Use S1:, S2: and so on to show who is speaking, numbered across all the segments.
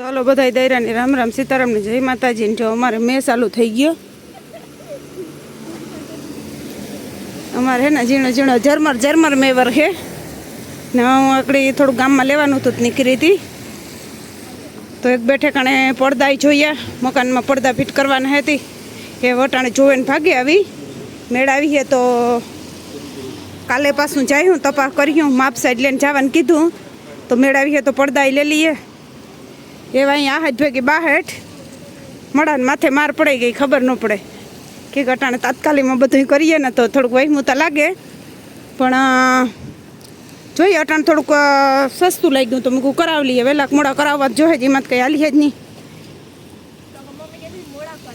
S1: ચાલો બધા દૈરાની રામ રામ સીતારામને જય માતાજીને. જો અમારે મેં ચાલુ થઈ ગયો. અમારે હે ને ઝીણો ઝીણો ઝરમર મેવર છે ને હું આકડી થોડું ગામમાં લેવાનું હતું નીકળી હતી તો એક બેઠે કણે પડદા જોઈએ મકાનમાં પડદા ફિટ કરવાના હતી એ વટાણે જોવે ને ભાગી આવી મેળાવી છે તો કાલે પાછું જાય હું તપાસ કર્યું માપ સાઈડ લઈને જવાનું કીધું તો મેળાવી છે તો પડદા લઈ લઈએ એવા અહીં આહજ ભેગી બાહેઠ મળાને માથે માર પડી ગઈ ખબર ન પડે કે ઘટાણે તાત્કાલિકમાં બધું કરીએ ને તો થોડુંક વહીમુતા લાગે પણ જોઈએ અટાણે થોડુંક સસ્તું લાગ્યું તો મૂકું કરાવી લઈએ વહેલા મોડા કરાવવા જ જોઈએ જ એમાં કંઈ હાલીએ જ નહીં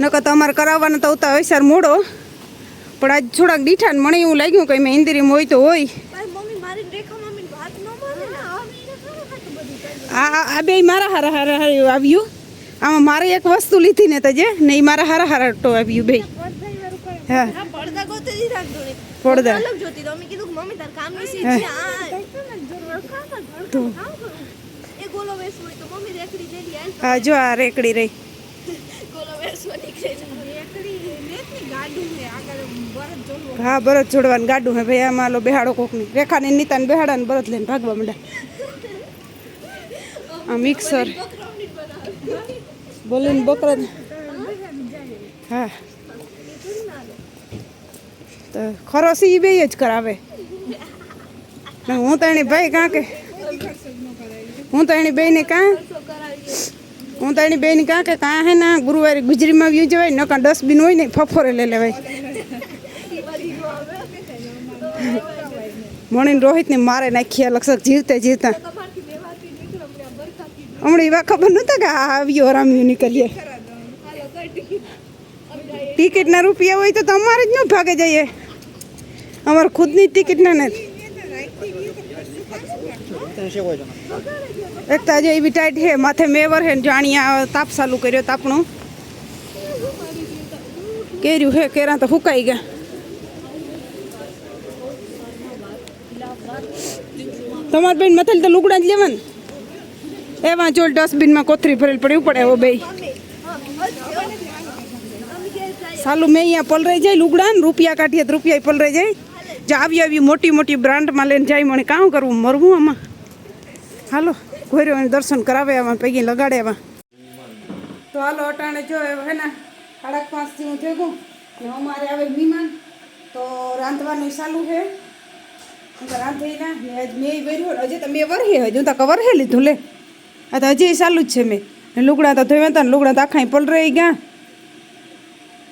S1: નકર તો અમારે કરાવવાના તો ઉતા વૈસાર મોડો પણ આજ થોડાક દીઠા ને મને એવું લાગ્યું કે મેં ઇન્દિરીમાં હોય તો હોય આ બે મારા હારા હારા આવ્યું આમાં મારે એક વસ્તુ લીધી ને તો જે ને એ મારા હારા હારા ટો આવ્યું બે હા પડદા હા જો આ રેકડી રહી હા બરત જોડવાનું ગાડું હે ભાઈ આમાં લો બેહાડો કોકની રેખાને નીતાને બેહાડા ને બરત લઈને ભાગવા માંડ્યા આ મિક્સર બોલીને બકરા હા તો ખરોસી એ બે જ કરાવે હું તો એની ભાઈ કાં કે હું તો એની બેને કાં કે કાં હે ના ગુરુવારે ગુજરીમાં વ્યુ જવાય ન કાં ડસ્ટબિન હોય ને ફફોરે લઈ લેવાય મણીને રોહિતને મારે નાખ્યા લક્ષક જીવતા હમણાં એવા ખબર નહોતા કે આ આવ્યો રામ્યું નીકળીએ ટિકિટના રૂપિયા હોય તો અમારે જ ન ભાગે જઈએ અમારે ખુદની ટિકિટના નથી એક તો આજે એવી ટાઈટ છે માથે મેવર છે જાણ્યા તાપ ચાલુ કર્યો તાપણું કેર્યું હે કેરા તો ફૂંકાઈ ગયા તમારે બેન મથેલ તો લુગડા જ લેવાનું એમાં જો ડસ્ટબિનમાં કોથરી ભરેલ પડ્યું પડે એવો બે સાલું મેં અહીંયા પલરાઈ જાય લુગડા ને રૂપિયા કાઢીએ તો રૂપિયા પલરાઈ જાય જો આવી મોટી બ્રાન્ડમાં લઈને જાય મને કામ કરવું મરવું આમાં હાલો ઘોર્યો દર્શન કરાવે આમાં પૈકી લગાડે એમાં તો હાલો અટાણે જો હે ને 5:30 હું ભેગું ને અમારે આવે મહેમાન તો રાંધવાનું ચાલુ છે રાંધી ના મેં વર્યું હજી તો મેં વરહે હજુ તો વરહે લીધું લે આ તો હજી ચાલુ જ છે મેં લુગડા તો ધોયા હતા ને લુગડા તો આખા પલરાઈ ગયા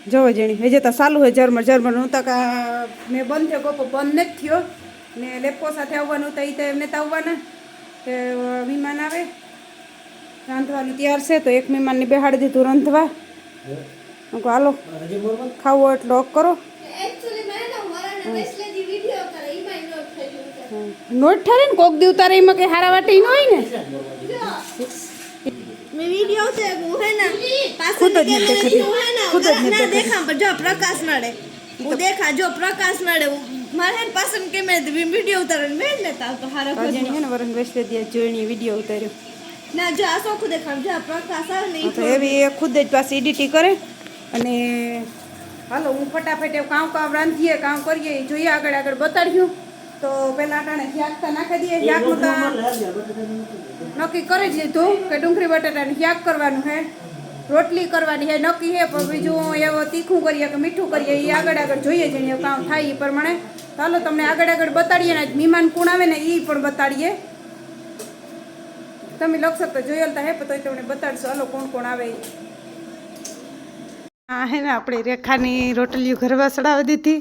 S1: જોવો જેણી હજી તો ચાલુ હોય ઝરમર હું તો મેં બંધ થયો કોપો બંધ નથી થયો ને લેપો સાથે આવવાનું તો એ તો એમને તો આવવાના કે મહેમાન આવે રાંધવાનું તૈયાર છે તો એક મહેમાનને બેહાડી દીધું રાંધવા હાલો ખાવો એટલો ઓફ કરો નોટ ઠરે ને કોક દી ઉતારે એમાં કઈ હારા વાટી ન હોય ને
S2: मैं वीडियो से वो है ना खुद
S1: જ
S2: देखा पर जो प्रकाश नड़े वो देखा जो प्रकाश नड़े मारे पसंद के मैं वीडियो उतार मैं लेता तो हारा को
S1: જેણી હે ને વરન વેસ્ટે દે જોઈની વિડિયો ઉતાર્યો
S2: ना जो आसो खुद देखा जो प्रकाश આવે ને
S1: તો એવી ખુદ જ પાછી એડિટિંગ કરે અને હાલો હું ફટાફટ કામ રાંધીએ કામ કરીએ જોઈએ આગળ બતાડ્યું તો પહેલાં અટાણે શાક નાખી દઈએ શાકનું તો નક્કી કરી જ લીધું કે ડુંગળી બટાટાને શાક કરવાનું છે રોટલી કરવાની છે નક્કી છે પણ બીજું એવો તીખું કરીએ કે મીઠું કરીએ એ આગળ જોઈએ છે ને કામ થાય એ પ્રમાણે ચાલો તમને આગળ બતાડીએ ને મહેમાન કોણ આવે ને એ પણ બતાડીએ તમે લખશો તો જોયેલતા હે તો તમને બતાડશો હાલો કોણ આવે હા હે ને આપણે રેખાની રોટલીઓ ઘરવા ચડાવી દીધી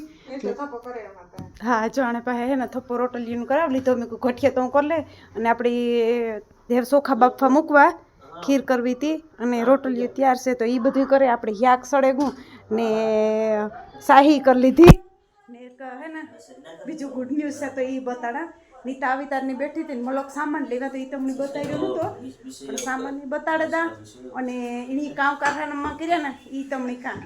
S1: હા જો આને પાસે હે ને થપ્પો રોટલીનું કરાવી લીધો મેં ઘટિયા તો હું કરી લે અને આપણી દેર ચોખા બાફવા મૂકવા ખીર કરવી હતી અને રોટલીઓ તૈયાર છે તો એ બધું કરે આપણે યાક સળેગું ને શાહી કરી લીધી ને એક હે ને બીજું ગુડ ન્યૂઝ છે તો એ બતાડા નીતા આવી તારની બેઠી હતી ને મલક સામાન લેવા તો એ તમને બતાવ્યો નહોતો પણ સામાન બતાડે તા અને એની કામ કારખાનામાં કર્યા ને એ તમને કામ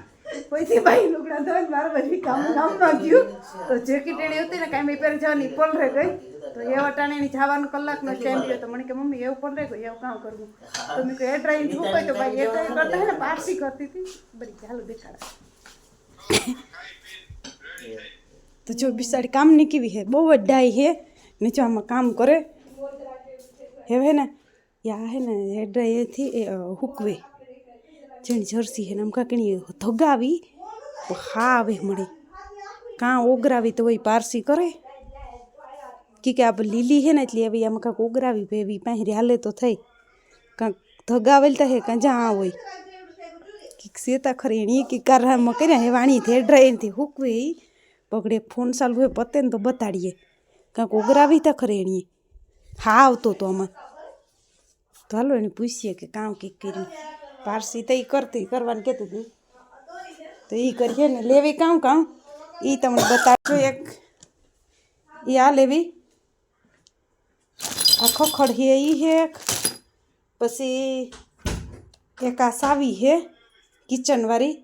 S1: કોઈથી ભાઈ લુગડા ધોઈને મારા બધી કામમાં ગયું તો જેકેટ એની હતી ને કાંઈ મેં પહેરી જવાની પલરે ગઈ તો એવા ટાણે એની જવાનું કલાકનો ટાઈમ રહ્યો તો મને કે મમ્મી એવું પણ રહી ગયું એવું કામ કરવું તો મેં કહ્યું એ ડ્રાઈંગ શું કહ્યું તો ભાઈ એ ડ્રાઈંગ કરતા હે ને પારસી કરતી હતી બરી ચાલો દેખાડા તો જો બિસાડી કામ ની કેવી હે બહુ જ ડાઈ હે ને જો આમાં કામ કરે હે ને યા હે ને એ ડ્રાઈથી એ હુકવે જેની જર્સી હે ને આમ કાકણી ધગાવી તો હા આવે મળી કાં ઓગરાવી તો હોય પારસી કરે કે આ લીલી હે ને એટલે એવી આમાં કાંક ઓગરાવી ભેવી પહેરી હાલે તો થઈ કાંક ધગાવેલ તો હે કાં જ્યાં હોય કે સેતા ખરી એની કે કારમાં કર્યા હે વાણી થે ડ્રાઈનથી હુકવે પગડે ફોન ચાલુ હોય પતે ને તો બતાડીએ કાંક ઓગરાવી તો ખરે એની હા આવતો તો આમાં તો હાલો એને પૂછીએ કે કામ કંઈક કર્યું પારસી તો એ કરતી કરવાનું કહેતી હતી તો એ કરીએ ને લેવી કામ એ તમને બતાવજો એક એ આ લેવી આ ખખડ હે એ હે પછી એક આ સાવી હે કિચનવાળી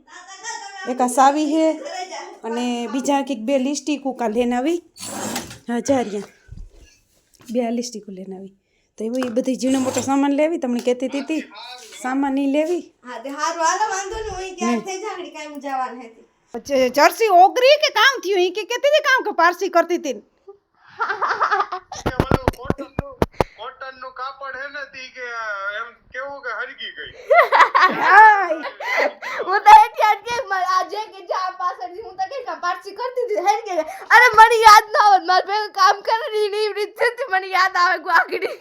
S1: એક આ સાવી હે અને બીજા કંઈક 2 લિસ્ટિકો કા લઈને આવી 1000 2 લિસ્ટિકો લઈને આવી તો એવું એ બધી ઝીણો મોટો સામાન લેવી તમને કહેતી હતી સામાન નહીં લેવી
S2: હા તે હારું હાલો વાંધો નહીં હું ક્યાં થઈ જાગડી કાઈ જવાનું હતી
S1: જર્સી ઓગરી કે કામ થયું એ કે કહેતી હતી કામ કે પારસી કરતી હતી
S3: કોટન નું કાપડ હે ને તી કે એમ કેવું કે હરગી ગઈ
S2: હું તો એટલે કે આજે કે જા પાછળથી હું તો કે પારસી કરતી હતી હેડ કે અરે મને યાદ ના આવત માર ભેગું કામ કરી ની રીત મને યાદ આવે ગવાકડી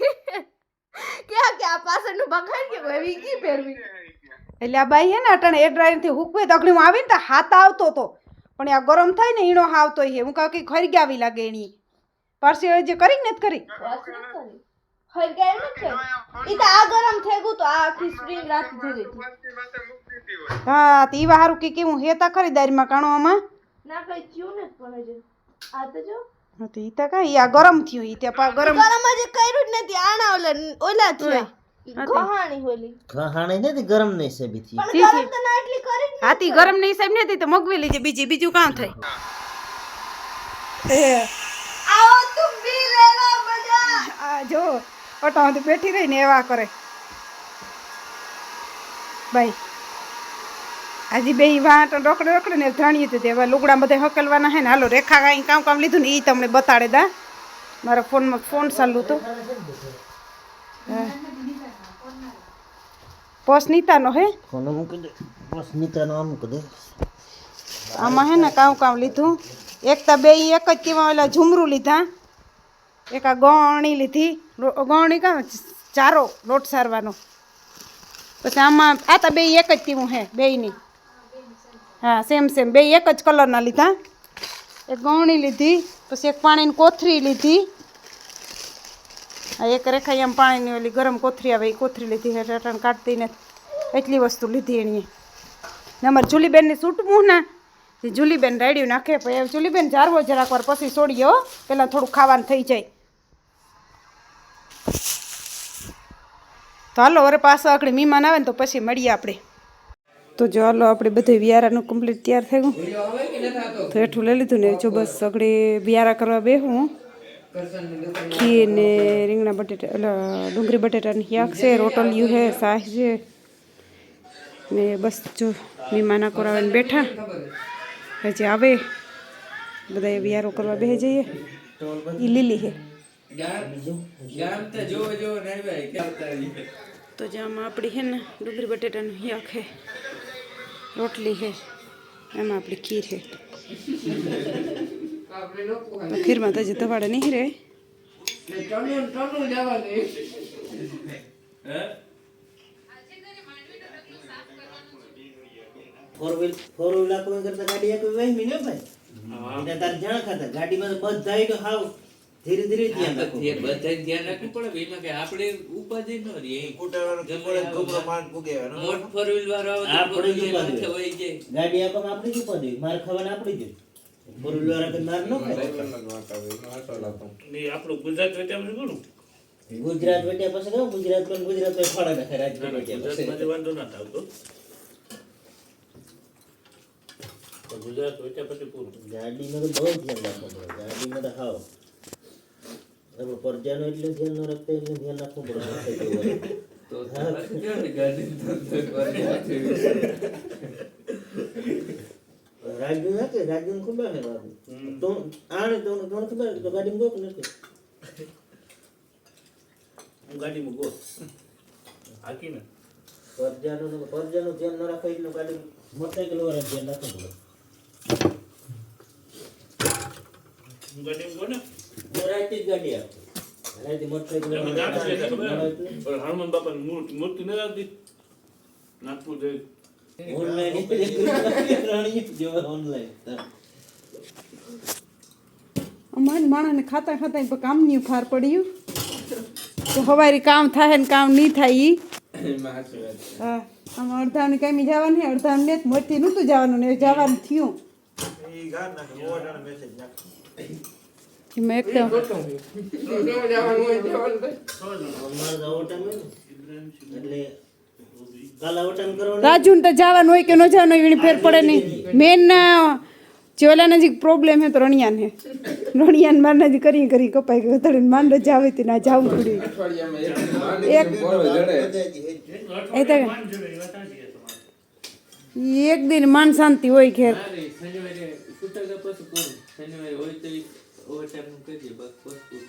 S2: કે આ પાછળનું બગાડ કે એવી કી પહેરવી
S1: એટલે આ બાઈ હે ને અટાણે એ ડ્રાઈવરથી હુકવે તકડીમાં આવીને તો હાથ આવતો હતો પણ આ ગરમ થાય ને ઈણો આવતો હે હું કહું કે ખરી ગાવી લાગે એની પારસી જે કરી ને કરી
S2: હર ગયે નથી ઈ તો આ ગરમ થઈ ગયું તો આ આખી સ્પ્રિંગ રાત થઈ ગઈ
S1: હા તી વારું કે હું હેતા ખરીદારીમાં કાણો આમાં
S2: ના કઈ થયું ને પણ જે આ તો જો
S1: હા તો ઈ તો કઈ આ ગરમ થયું ઈ તે ગરમ
S2: ગરમ જ કર્યું જ નથી આના ઓલા થયા ગહાણી હોલી
S4: ખાણે નથી ગરમ નહીં છે બીથી
S2: પણ ગરમ તો ના એટલી કરી જ
S1: હાથી ગરમ ની સાહેબ નથી તો મગવી લેજે બીજું કામ થાય
S2: આવો તું બી લેવા મજા
S1: આ જો અટાણથી બેઠી રહીને એવા કરે ભાઈ આજે બે વાટ રોકડે ને ધણીએ તો એવા લુગડા બધા હકલવાના હે ને હાલો રેખા કાંઈ કામ લીધું ને એ તમને બતાડે દા મારા ફોનમાં ફોન ચાલુ તો પોસ નીતાનો હે
S4: કોનો મૂકી દે બસ નીતાનો આમ મૂકી દે
S1: આમાં હે ને કામ લીધું એક તો બે એક જ કેવા ઓલા ઝુમરું લીધા એક આ ગોણી લીધી ગોણી કાં ચારો લોટ સારવાનો પછી આમાં આ તો બે એક જ તીવું હે બેયની હા સેમ બે એક જ કલરના લીધા એક ગોણી લીધી પછી એક પાણીની કોથરી લીધી આ એક રેખાઈ આમ પાણીની ઓલી ગરમ કોથરી આવે એ કોથરી લીધી હે રટણ કાઢતી ને એટલી વસ્તુ લીધી એની ને અમારે જુલીબેનની સૂટવું ને એ જુલીબેન રાડ્યું નાખે પછી જુલીબેન જારવો જરાક વાર પછી છોડીએ પહેલાં થોડું ખાવાનું થઈ જાય તો હાલો વરે પાછા આકડી મહેમાન આવે ને તો પછી મળીએ આપણે તો જો હાલો આપણે બધું વિયારાનું કમ્પ્લીટ તૈયાર થઈ ગયું તો હેઠું લઈ લીધું ને જો બસ આગળ વિયારા કરવા બેહું ખીર ને રીંગણા બટેટા એટલે ડુંગળી બટેટાની શાક છે રોટલિયું છે શાક છે ને બસ જો મહેમાના કરાવીને બેઠા હજી આવે બધા વિયારો કરવા બેસી જઈએ એ લીલી છે તો જામાં આપણી છે ને ડુંગળી બટેટાનું શાક છે રોટલી છે એમાં આપણી ખીર છે ખીરમાં તો હજી દવાડે નહીં રહે
S4: ફોર વ્હીલ કોઈ કરતા ગાડી એક વહેમી ને ભાઈ એને તાર જાણ ખાતા ગાડીમાં તો બધા તો હાવ ધીરે ધીરે ધ્યાન રાખવું
S5: એ બધા ધ્યાન રાખવું પડે એમાં કે આપણે ઉપાધિ ન રહી મોટ ફોર વ્હીલ વાળો આવે તો માથે વહી જાય
S4: ગાડી આપવામાં આપણી જ ઉપાધિ માર ખાવાના આપણી જ ફોર વ્હીલ વાળા કે માર ન ખાય
S5: આપણું ગુજરાત વેચામ શું
S4: ગુજરાત વેટ્યા પછી કહું ગુજરાત ફાળા નાખે રાજકોટ વેટ્યા પછી
S5: વાંધો ના થાવતો ગુજરાત વેચ્યા પછી પૂરું
S4: ગાડીમાં તો બહુ ધ્યાન રાખવું પડે ગાડીમાં તો હાવ આપણે પરજાનું એટલું ધ્યાન ન રાખતા એટલું ધ્યાન રાખવું પડે મોટરસાઇકલ વાળા.
S5: તો તમારે કેવું ને ગાડી તો કરી નાખી.
S4: રાજુ નાખે રાજુ ખબર હે બાપુ તો આને તો ખબર તો ગાડીમાં ગોક નથી
S6: હું ગાડીમાં ગો હાકીને
S4: પરજાનું ધ્યાન ન રાખે એટલું ગાડી મોટરસાઇકલ વાળા ધ્યાન રાખવું પડે.
S6: હું ગાડીમાં ગો ને
S4: હું રાતે જ ગાડી આપું રાતે મોટરસાઇકલ
S6: તમે નાખો એટલે ખબર
S4: વાળા
S6: હે? પણ હનુમાન બાપાની મૂર્તિ ન આવતી નાગપુર જઈ
S4: ઓનલાઈન રાણી જેવા ઓનલાઈન
S1: અમારી માણસને ખાતા ખાતા કામની ફાર પડ્યું તો હવારી કામ થાય ને કામ નહીં થાય ઈ
S5: એમાં સાચી વાત છે.
S1: હા આમાં અડધાની કામી જવાનું ને અડધાને ને મોટી નહોતું જવાનું ને જવાનું થયું મેં એક તો
S4: અમારે તો ઓવરટાઈમ હોય ને એટલે કાલ ઓવરટાઈમ કરવાનો
S1: રાજુને તો જવાનું હોય કે ન જવાનું હોય એની ફેર પડે નહીં મેન ચોલા નજીક પ્રોબ્લેમ હે તો રણિયાને માર નજીક કરી કપાઈ ગયો તળીને માંડ જ આવે તે ના જાવું પડ્યું એક એ તો એક દિન માન શાંતિ હોય ઘેર
S5: ના રે, શનિવારે છૂટા ગયા પછી પૂરું. શનિવારે હોય તો ઓવરટાઈમ નું કરી દે, બસ પૂરું.